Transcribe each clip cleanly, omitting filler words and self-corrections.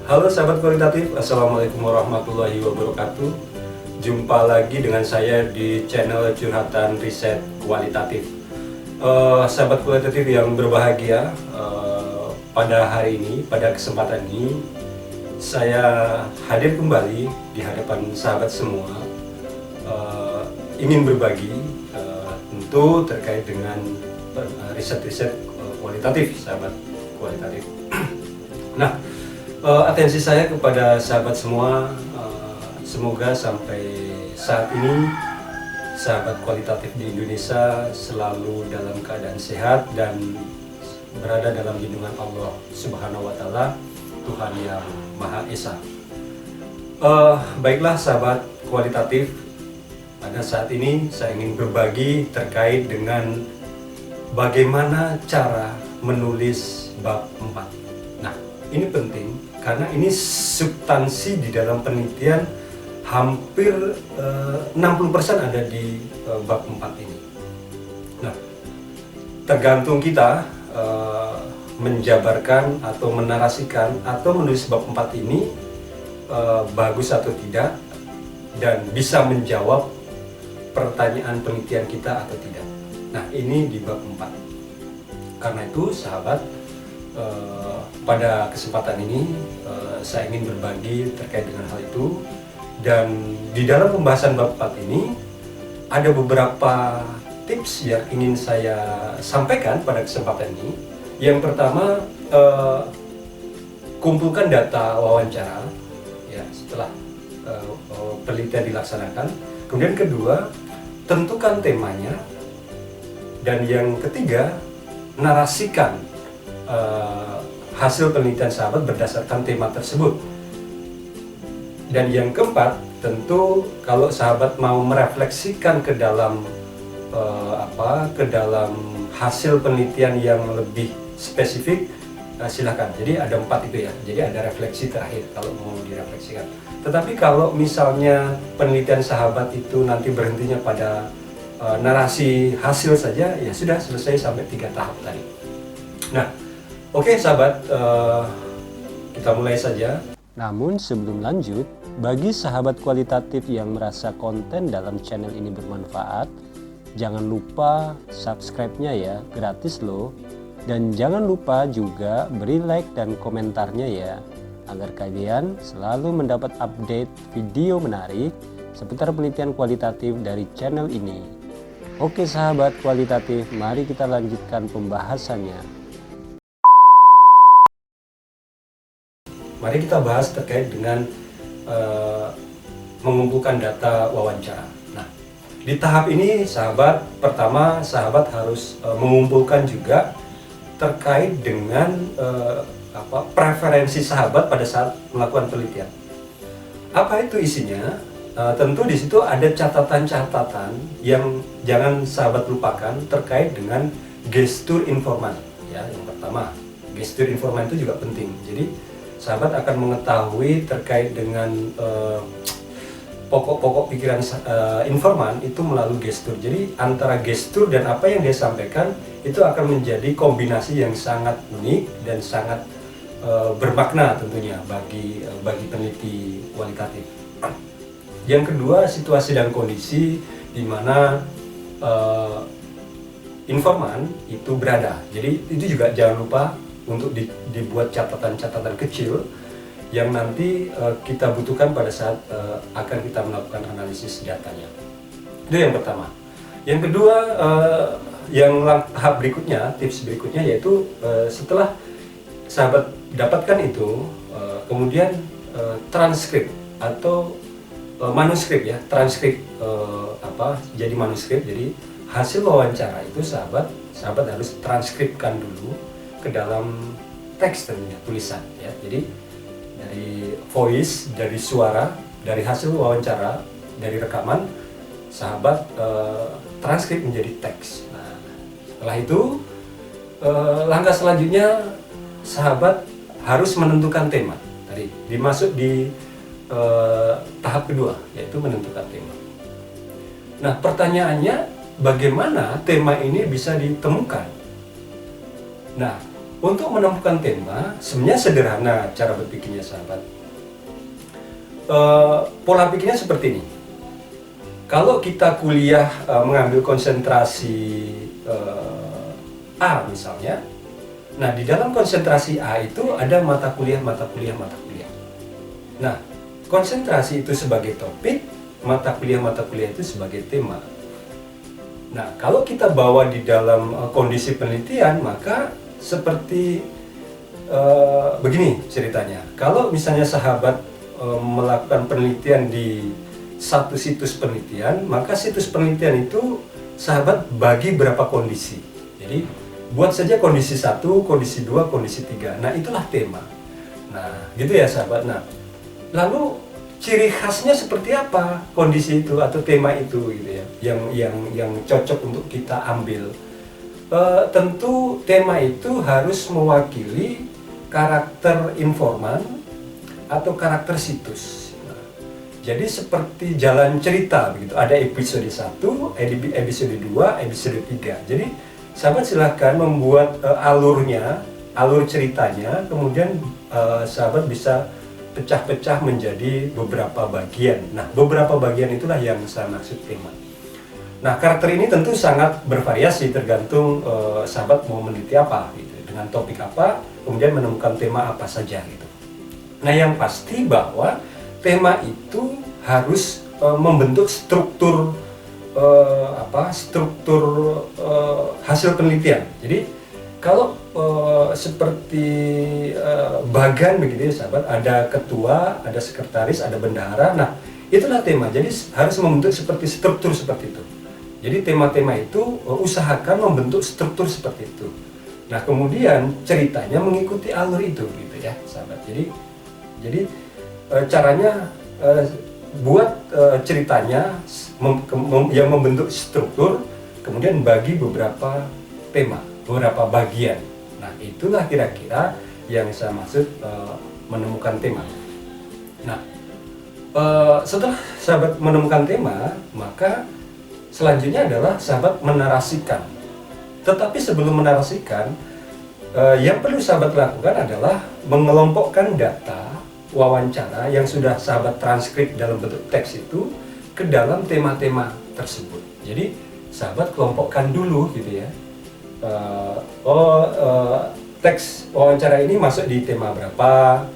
Halo sahabat kualitatif, Assalamualaikum warahmatullahi wabarakatuh. Jumpa lagi dengan saya di channel Curhatan Riset Kualitatif. Sahabat kualitatif yang berbahagia, pada hari ini, pada kesempatan ini, saya hadir kembali di hadapan sahabat semua, ingin berbagi tentu terkait dengan riset-riset kualitatif, sahabat kualitatif. Nah, atensi saya kepada sahabat semua, semoga sampai saat ini sahabat kualitatif di Indonesia selalu dalam keadaan sehat dan berada dalam lindungan Allah Subhanahu wa Ta'ala, Tuhan yang Maha Esa. Baiklah sahabat kualitatif, pada saat ini saya ingin berbagi terkait dengan bagaimana cara menulis bab 4. Nah, ini penting karena ini substansi di dalam penelitian hampir 60% ada di bab 4 ini. Nah, tergantung kita menjabarkan atau menarasikan atau menulis bab 4 ini bagus atau tidak dan bisa menjawab pertanyaan penelitian kita atau tidak. Nah, ini di bab 4. Karena itu sahabat, pada kesempatan ini saya ingin berbagi terkait dengan hal itu, dan di dalam pembahasan bab 4 ini ada beberapa tips yang ingin saya sampaikan pada kesempatan ini. Yang pertama, kumpulkan data wawancara ya setelah penelitian dilaksanakan. Kemudian kedua, tentukan temanya, dan yang ketiga, narasikan hasil penelitian sahabat berdasarkan tema tersebut. Dan yang keempat, tentu kalau sahabat mau merefleksikan ke dalam hasil penelitian yang lebih spesifik, silakan. Jadi ada 4 itu ya. Jadi ada refleksi terakhir kalau mau direfleksikan. Tetapi kalau misalnya penelitian sahabat itu nanti berhentinya pada narasi hasil saja, ya sudah selesai sampai 3 tahap tadi. Nah, oke sahabat, kita mulai saja. Namun sebelum lanjut, bagi sahabat kualitatif yang merasa konten dalam channel ini bermanfaat, jangan lupa subscribe-nya ya, gratis loh. Dan jangan lupa juga beri like dan komentarnya ya, agar kalian selalu mendapat update video menarik seputar penelitian kualitatif dari channel ini. Oke sahabat kualitatif, mari kita lanjutkan pembahasannya. Mari kita bahas terkait dengan mengumpulkan data wawancara. Nah, di tahap ini sahabat, pertama sahabat harus mengumpulkan juga terkait dengan preferensi sahabat pada saat melakukan penelitian. Apa itu isinya? Tentu di situ ada catatan-catatan yang jangan sahabat lupakan terkait dengan gestur informan. Ya, yang pertama, gestur informan itu juga penting. Jadi sahabat akan mengetahui terkait dengan pokok-pokok pikiran informan itu melalui gestur. Jadi antara gestur dan apa yang dia sampaikan itu akan menjadi kombinasi yang sangat unik dan sangat bermakna tentunya bagi peneliti kualitatif. Yang kedua, situasi dan kondisi di mana informan itu berada. Jadi itu juga jangan lupa untuk dibuat catatan-catatan kecil yang nanti kita butuhkan pada saat akan kita melakukan analisis datanya. Itu yang pertama. Yang kedua, tahap berikutnya, tips berikutnya yaitu setelah sahabat dapatkan itu, kemudian transkrip atau manuskrip ya, transkrip jadi manuskrip. Jadi hasil wawancara itu sahabat harus transkripkan dulu ke dalam teks tentunya, tulisan ya. Jadi dari voice, dari suara, dari hasil wawancara, dari rekaman, sahabat transkrip menjadi teks. Nah, setelah itu langkah selanjutnya sahabat harus menentukan tema. Tadi dimasuk di tahap kedua, yaitu menentukan tema. Nah, pertanyaannya bagaimana tema ini bisa ditemukan? Nah, untuk menemukan tema sebenarnya sederhana cara berpikirnya sahabat. Pola pikirnya seperti ini. Kalau kita kuliah mengambil konsentrasi A misalnya, nah di dalam konsentrasi A itu ada mata kuliah. Nah, konsentrasi itu sebagai topik, mata kuliah itu sebagai tema. Nah, kalau kita bawa di dalam kondisi penelitian, maka seperti begini ceritanya. Kalau misalnya sahabat melakukan penelitian di satu situs penelitian, maka situs penelitian itu sahabat bagi berapa kondisi. Jadi, buat saja kondisi 1, kondisi 2, kondisi 3. Nah, itulah tema. Nah, gitu ya sahabat. Nah, lalu ciri khasnya seperti apa kondisi itu atau tema itu gitu ya, yang cocok untuk kita ambil. Tentu tema itu harus mewakili karakter informan atau karakter situs. Nah, jadi seperti jalan cerita begitu, ada episode 1, episode 2, episode 3. Jadi sahabat silahkan membuat alur ceritanya, kemudian sahabat bisa pecah-pecah menjadi beberapa bagian. Nah, beberapa bagian itulah yang saya maksud tema. Nah, karakter ini tentu sangat bervariasi tergantung sahabat mau meneliti apa, gitu, dengan topik apa, kemudian menemukan tema apa saja, gitu. Nah, yang pasti bahwa tema itu harus membentuk struktur hasil penelitian. Jadi kalau seperti bagan begitu ya sahabat, ada ketua, ada sekretaris, ada bendahara. Nah, itulah tema. Jadi harus membentuk seperti struktur seperti itu. Jadi tema-tema itu usahakan membentuk struktur seperti itu. Nah, kemudian ceritanya mengikuti alur itu gitu ya sahabat. Jadi caranya buat ceritanya yang membentuk struktur, kemudian bagi beberapa tema, beberapa bagian. Nah, itulah kira-kira yang saya maksud menemukan tema. Nah, setelah sahabat menemukan tema, maka selanjutnya adalah sahabat menarasikan. Tetapi sebelum menarasikan, yang perlu sahabat lakukan adalah mengelompokkan data wawancara yang sudah sahabat transkrip dalam bentuk teks itu ke dalam tema-tema tersebut. Jadi sahabat kelompokkan dulu gitu ya. Teks wawancara ini masuk di tema berapa,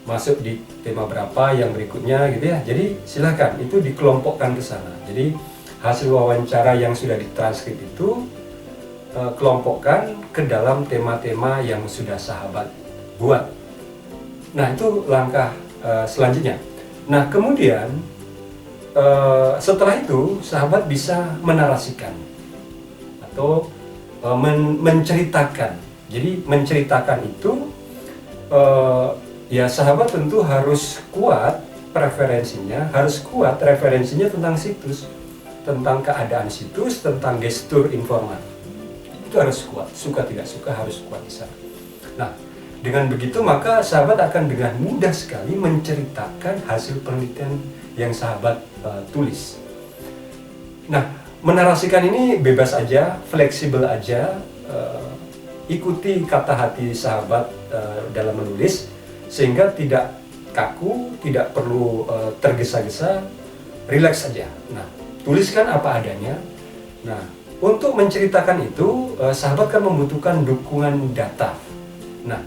masuk di tema berapa yang berikutnya gitu ya. Jadi silakan itu dikelompokkan ke sana. Jadi hasil wawancara yang sudah ditranskrip itu kelompokkan ke dalam tema-tema yang sudah sahabat buat. Nah, itu langkah selanjutnya. Nah, kemudian setelah itu sahabat bisa menarasikan atau menceritakan. Jadi menceritakan itu ya sahabat tentu harus kuat preferensinya, harus kuat referensinya tentang situs, tentang keadaan situs, tentang gestur informan. Itu harus kuat, suka tidak suka harus kuat di sana. Nah, dengan begitu maka sahabat akan dengan mudah sekali menceritakan hasil penelitian yang sahabat tulis. Nah, menarasikan ini bebas aja, fleksibel aja, ikuti kata hati sahabat dalam menulis sehingga tidak kaku, tidak perlu tergesa-gesa, rileks saja. Nah, tuliskan apa adanya. Nah, untuk menceritakan itu sahabat kan membutuhkan dukungan data. Nah,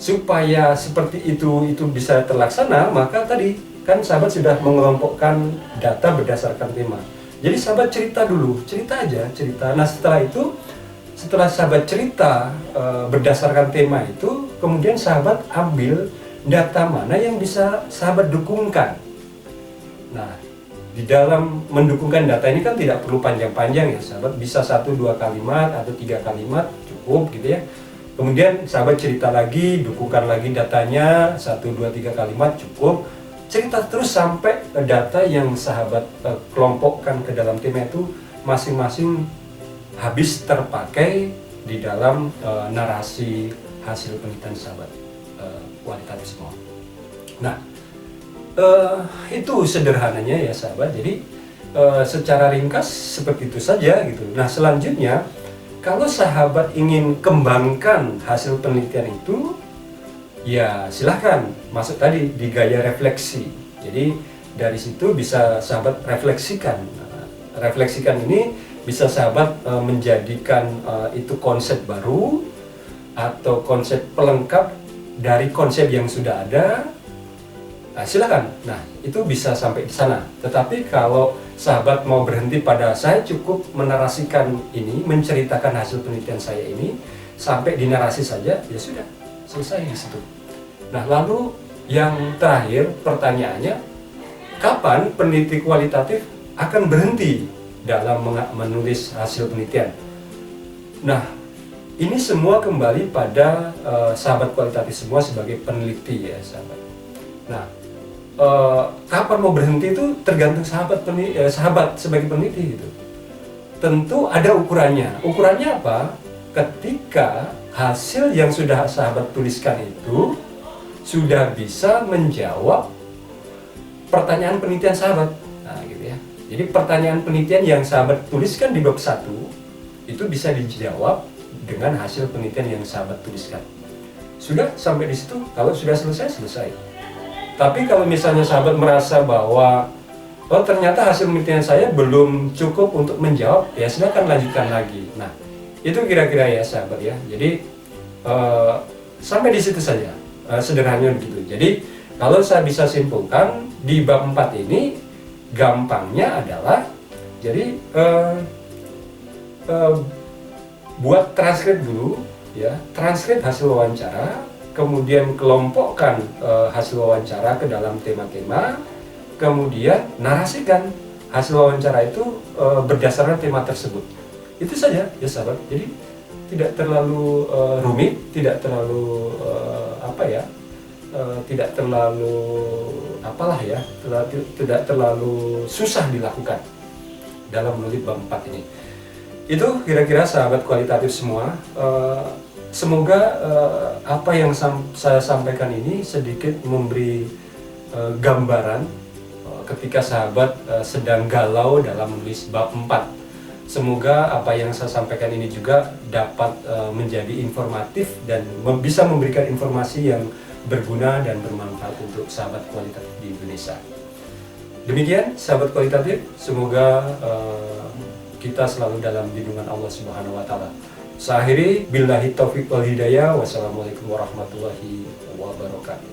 supaya seperti itu bisa terlaksana, maka tadi kan sahabat sudah mengelompokkan data berdasarkan tema. Jadi sahabat cerita dulu, cerita aja, cerita. Nah, setelah sahabat cerita berdasarkan tema itu, kemudian sahabat ambil data mana yang bisa sahabat dukungkan. Nah, di dalam mendukungkan data ini kan tidak perlu panjang-panjang ya sahabat, bisa 1-2 kalimat atau 3 kalimat cukup gitu ya. Kemudian sahabat cerita lagi, dukungkan lagi datanya, 1-2-3 kalimat cukup. Cerita terus sampai data yang sahabat kelompokkan ke dalam tema itu masing-masing habis terpakai di dalam narasi hasil penelitian sahabat kualitatif semua. Nah, itu sederhananya ya sahabat. Jadi secara ringkas seperti itu saja gitu. Nah, selanjutnya kalau sahabat ingin kembangkan hasil penelitian itu, ya silahkan masuk tadi di gaya refleksi. Jadi dari situ bisa sahabat refleksikan. Refleksikan ini bisa sahabat menjadikan itu konsep baru atau konsep pelengkap dari konsep yang sudah ada. Nah, silakan. Nah, itu bisa sampai di sana. Tetapi kalau sahabat mau berhenti pada saya cukup menarasikan ini, menceritakan hasil penelitian saya ini sampai di narasi saja, ya sudah, selesai di situ. Nah, lalu yang terakhir pertanyaannya, kapan peneliti kualitatif akan berhenti dalam menulis hasil penelitian? Nah, ini semua kembali pada sahabat kualitatif semua sebagai peneliti ya sahabat. Nah, kapan mau berhenti itu tergantung sahabat sebagai peneliti gitu. Tentu ada ukurannya. Ukurannya apa? Ketika hasil yang sudah sahabat tuliskan itu sudah bisa menjawab pertanyaan penelitian sahabat. Nah, gitu ya. Jadi pertanyaan penelitian yang sahabat tuliskan di bab 1 itu bisa dijawab dengan hasil penelitian yang sahabat tuliskan. Sudah sampai di situ. Kalau sudah selesai, selesai. Tapi kalau misalnya sahabat merasa bahwa oh ternyata hasil penelitian saya belum cukup untuk menjawab, ya silakan lanjutkan lagi. Nah, itu kira-kira ya sahabat ya. Jadi sampai di situ saja, sederhananya begitu. Jadi kalau saya bisa simpulkan di bab 4 ini gampangnya adalah jadi buat transkrip dulu ya, transkrip hasil wawancara, kemudian kelompokkan hasil wawancara ke dalam tema-tema, kemudian narasikan hasil wawancara itu berdasarkan tema tersebut. Itu saja ya sahabat. Jadi tidak terlalu rumit, tidak terlalu tidak terlalu apalah ya, tidak terlalu susah dilakukan dalam menulis bab 4 ini. Itu kira-kira sahabat kualitatif semua. Semoga apa yang saya sampaikan ini sedikit memberi gambaran ketika sahabat sedang galau dalam menulis bab 4. Semoga apa yang saya sampaikan ini juga dapat menjadi informatif dan bisa memberikan informasi yang berguna dan bermanfaat untuk sahabat kualitatif di Indonesia. Demikian sahabat kualitatif, semoga kita selalu dalam lindungan Allah Subhanahu wa taala. Saya akhiri, billahi taufiq wal hidayah. Wassalamualaikum warahmatullahi wabarakatuh.